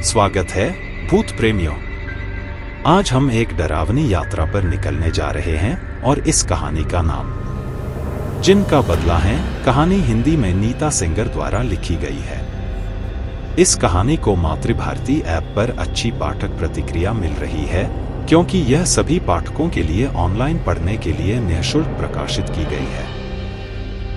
स्वागत है भूत प्रेमियों। आज हम एक डरावनी यात्रा पर निकलने जा रहे हैं और इस कहानी का नाम जिन का बदला है। कहानी हिंदी में नीता सेंगर द्वारा लिखी गई है। इस कहानी को मातृभारती ऐप पर अच्छी पाठक प्रतिक्रिया मिल रही है क्योंकि यह सभी पाठकों के लिए ऑनलाइन पढ़ने के लिए निःशुल्क प्रकाशित की गई है।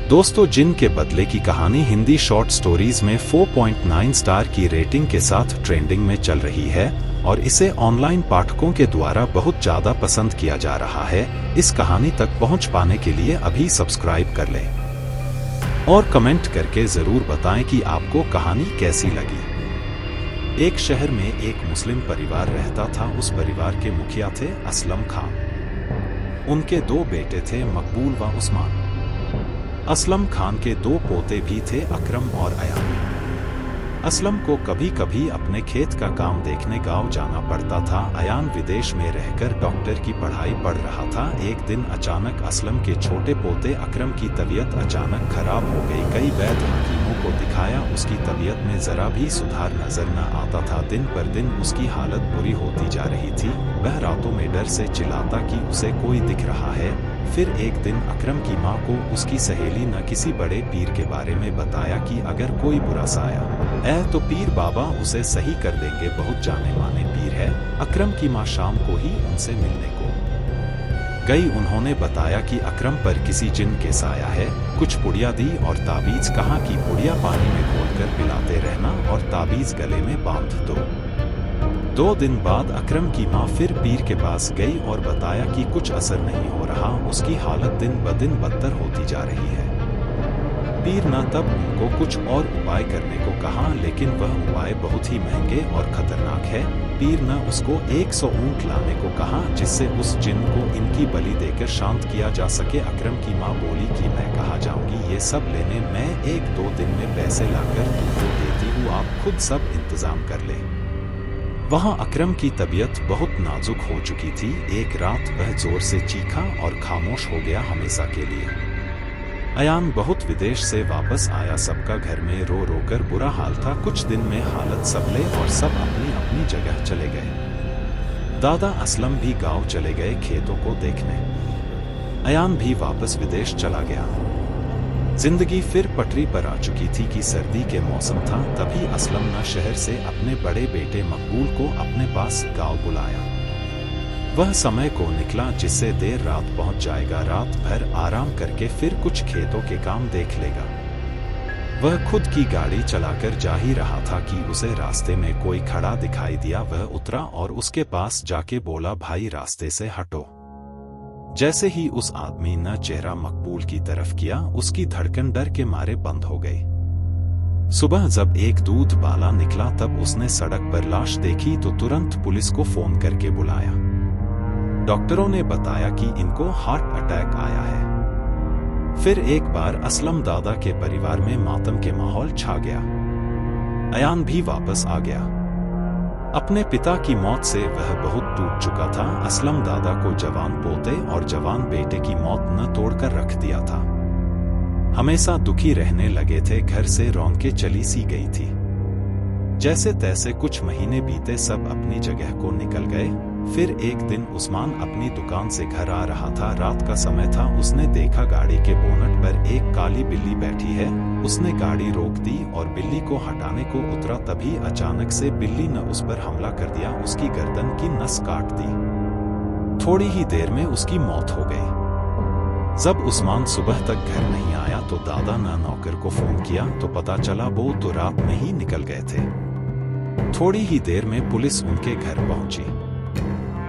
दोस्तों, जिन के बदले की कहानी हिंदी शॉर्ट स्टोरीज में 4.9 स्टार की रेटिंग के साथ ट्रेंडिंग में चल रही है और इसे ऑनलाइन पाठकों के द्वारा बहुत ज्यादा पसंद किया जा रहा है। इस कहानी तक पहुंच पाने के लिए अभी सब्सक्राइब कर लें और कमेंट करके जरूर बताएं कि आपको कहानी कैसी लगी। एक शहर में एक मुस्लिम परिवार रहता था। उस परिवार के मुखिया थे असलम खान। उनके दो बेटे थे, मकबूल व उस्मान। असलम खान के दो पोते भी थे, अकरम और अयान। असलम को कभी कभी अपने खेत का काम देखने गांव जाना पड़ता था। अयान विदेश में रहकर डॉक्टर की पढ़ाई पढ़ रहा था। एक दिन अचानक असलम के छोटे पोते अकरम की तबीयत अचानक खराब हो गई। कई वैद्य हकीमों को दिखाया, उसकी तबीयत में जरा भी सुधार नजर न आता था। दिन पर दिन उसकी हालत बुरी होती जा रही थी। वह रातों में डर से चिल्लाता कि उसे कोई दिख रहा है। फिर एक दिन अकरम की माँ को उसकी सहेली न किसी बड़े पीर के बारे में बताया कि अगर कोई बुरा साया तो पीर बाबा उसे सही कर देंगे, बहुत जाने माने पीर है। अकरम की माँ शाम को ही उनसे मिलने को गई। उन्होंने बताया कि अकरम पर किसी जिन के साया है। कुछ पुड़िया दी और ताबीज, कहा कि पुड़िया पानी में घोलकर पिलाते रहना और ताबीज गले में बांध दो। 2 दिन बाद अकरम की माँ फिर पीर के पास गई और बताया कि कुछ असर नहीं हो रहा, उसकी हालत दिन ब दिन बदतर होती जा रही है। पीर ने तब उनको कुछ और उपाय करने को कहा, लेकिन वह उपाय बहुत ही महंगे और खतरनाक है। पीर ने उसको 100 ऊंट लाने को कहा जिससे उस जिन को इनकी बलि देकर शांत किया जा सके। अकरम की माँ बोली कि मैं कहाँ जाऊंगी ये सब लेने, मैं 1-2 दिन में पैसे लाकर तुमको देती हूँ, आप खुद सब इंतजाम कर ले। वहां अकरम की तबीयत बहुत नाजुक हो चुकी थी। एक रात वह जोर से चीखा और खामोश हो गया हमेशा के लिए। अयान बहुत विदेश से वापस आया। सबका घर में रो रो कर बुरा हाल था। कुछ दिन में हालत संभले और सब अपनी अपनी जगह चले गए। दादा असलम भी गांव चले गए खेतों को देखने। अयान भी वापस विदेश चला गया। जिंदगी फिर पटरी पर आ चुकी थी कि सर्दी के मौसम था। तभी असलम ने शहर से अपने बड़े बेटे मकबूल को अपने पास गांव बुलाया। वह समय को निकला जिससे देर रात पहुंच जाएगा। रात भर आराम करके फिर कुछ खेतों के काम देख लेगा। वह खुद की गाड़ी चलाकर जा ही रहा था कि उसे रास्ते में कोई खड़ा दिखाई दिया। वह उतरा और उसके पास जाके बोला, भाई रास्ते से हटो। जैसे ही उस आदमी ने चेहरा मकबूल की तरफ किया, उसकी धड़कन डर के मारे बंद हो गई। सुबह जब एक दूध वाला निकला तब उसने सड़क पर लाश देखी तो तुरंत पुलिस को फोन करके बुलाया। डॉक्टरों ने बताया कि इनको हार्ट अटैक आया है। फिर एक बार असलम दादा के परिवार में मातम के माहौल छा गया। अयान भी वापस आ गया। अपने पिता की मौत से वह बहुत टूट चुका था। असलम दादा को जवान पोते और जवान बेटे की मौत न तोड़कर रख दिया था। हमेशा दुखी रहने लगे थे। घर से रौनकें चली सी गई थी। जैसे तैसे कुछ महीने बीते, सब अपनी जगह को निकल गए। फिर एक दिन उस्मान अपनी दुकान से घर आ रहा था। रात का समय था। उसने देखा गाड़ी के बोनट पर एक काली बिल्ली बैठी है। उसने गाड़ी रोक दी और बिल्ली को हटाने को उतरा। तभी अचानक से बिल्ली ने उस पर हमला कर दिया। उसकी गर्दन की नस काट दी। थोड़ी ही देर में उसकी मौत हो गई। जब उस्मान सुबह तक घर नहीं आया तो दादा ने नौकर को फोन किया तो पता चला वो तो रात में ही निकल गए थे। थोड़ी ही देर में पुलिस उनके घर पहुंची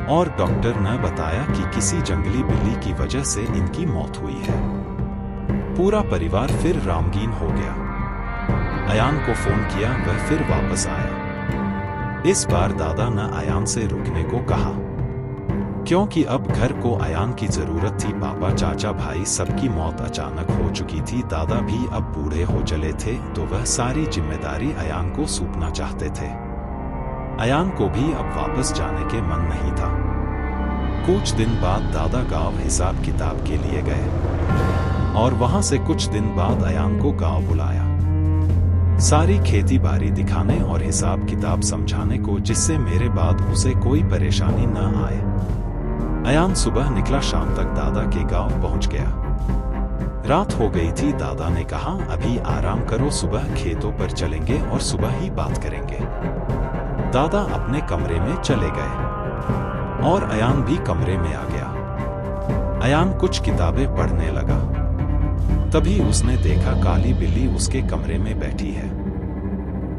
और डॉक्टर ने बताया कि किसी जंगली बिल्ली की वजह से इनकी मौत हुई है। पूरा परिवार फिर रामगीन हो गया। अयान को फोन किया, वह फिर वापस आया। इस बार दादा ने अयान से रुकने को कहा क्योंकि अब घर को अयान की जरूरत थी। पापा, चाचा, भाई सबकी मौत अचानक हो चुकी थी। दादा भी अब बूढ़े हो चले थे तो वह सारी जिम्मेदारी अयान को सौंपना चाहते थे। अयान को भी अब वापस जाने के मन नहीं था। कुछ दिन बाद दादा गांव हिसाब किताब के लिए गए और वहां से कुछ दिन बाद अयान को गांव बुलाया। सारी खेती बाड़ी दिखाने और हिसाब किताब समझाने को, जिससे मेरे बाद उसे कोई परेशानी न आए। अयान सुबह निकला, शाम तक दादा के गांव पहुंच गया। रात हो गई थी। दादा ने कहा, अभी आराम करो, सुबह खेतों पर चलेंगे और सुबह ही बात करेंगे। दादा अपने कमरे में चले गए और अयान भी कमरे में आ गया। अयान कुछ किताबें पढ़ने लगा। तभी उसने देखा काली बिल्ली उसके कमरे में बैठी है।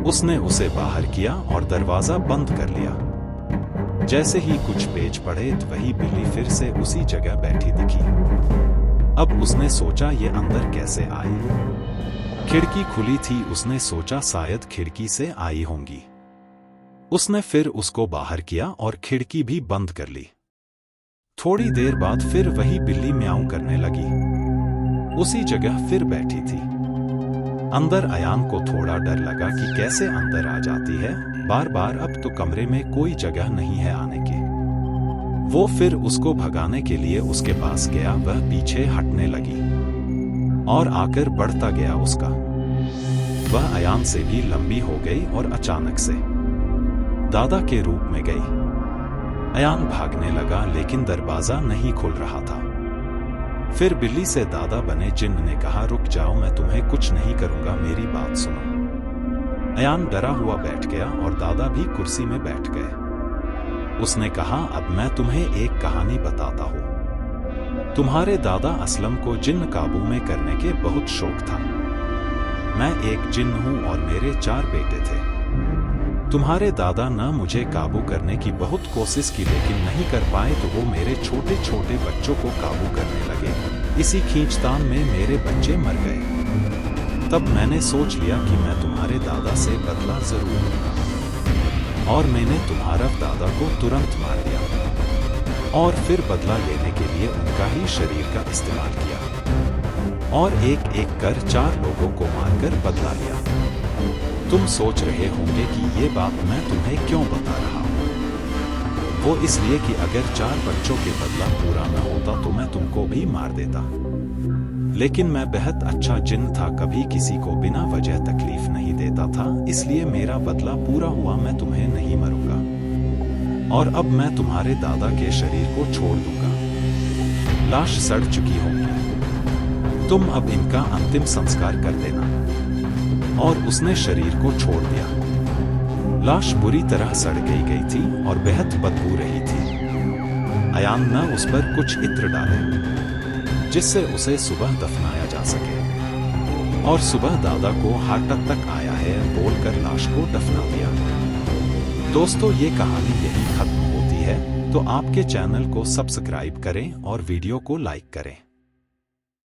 उसने उसे बाहर किया और दरवाजा बंद कर लिया। जैसे ही कुछ पेज पढ़े तो वही बिल्ली फिर से उसी जगह बैठी दिखी। अब उसने सोचा, ये अंदर कैसे आई? खिड़की खुली थी। उसने सोचा शायद खिड़की से आई होंगी। उसने फिर उसको बाहर किया और खिड़की भी बंद कर ली। थोड़ी देर बाद फिर वही बिल्ली म्याऊं करने लगी। उसी जगह फिर बैठी थी। अंदर अयान को थोड़ा डर लगा कि कैसे अंदर आ जाती है बार बार। अब तो कमरे में कोई जगह नहीं है आने की। वो फिर उसको भगाने के लिए उसके पास गया। वह पीछे हटने लगी और आकर बढ़ता गया उसका। वह अयान से भी लंबी हो गई और अचानक से दादा के रूप में गई। अयान भागने लगा लेकिन दरवाजा नहीं खुल रहा था। फिर बिल्ली से दादा बने जिन्न ने कहा, रुक जाओ, मैं तुम्हें कुछ नहीं करूंगा, मेरी बात सुनो। अयान डरा हुआ बैठ गया और दादा भी कुर्सी में बैठ गए। उसने कहा, अब मैं तुम्हें एक कहानी बताता हूं। तुम्हारे दादा असलम को जिन्न काबू में करने के बहुत शौक था। मैं एक जिन्न हूं और मेरे 4 बेटे थे। तुम्हारे दादा ने मुझे काबू करने की बहुत कोशिश की लेकिन नहीं कर पाए, तो वो मेरे छोटे छोटे बच्चों को काबू करने लगे। इसी खींचतान में मेरे बच्चे मर गए। तब मैंने सोच लिया कि मैं तुम्हारे दादा से बदला जरूर लूंगा और मैंने तुम्हारा दादा को तुरंत मार दिया और फिर बदला लेने के लिए उनका ही शरीर का इस्तेमाल किया और एक एक कर 4 लोगों को मारकर बदला लिया। तुम सोच रहे होंगे कि ये बात मैं तुम्हें क्यों बता रहा हूँ। वो इसलिए कि अगर 4 बच्चों के बदला पूरा न होता तो मैं तुमको भी मार देता। लेकिन मैं बेहद अच्छा जिन्न था, कभी किसी को बिना वजह तकलीफ नहीं देता था, इसलिए मेरा बदला पूरा हुआ। मैं तुम्हें नहीं मरूंगा और अब मैं तुम्हारे दादा के शरीर को छोड़ दूंगा। लाश सड़ चुकी होगी, तुम अब इनका अंतिम संस्कार कर देना। और उसने शरीर को छोड़ दिया। लाश बुरी तरह सड़ गई थी और बेहद बदबू रही थी। अयान ने उस पर कुछ इत्र डाले जिससे उसे सुबह दफनाया जा सके और सुबह दादा को हार्ट अटैक आया है बोलकर लाश को दफना दिया। दोस्तों, ये कहानी यही खत्म होती है। तो आपके चैनल को सब्सक्राइब करें और वीडियो को लाइक करें।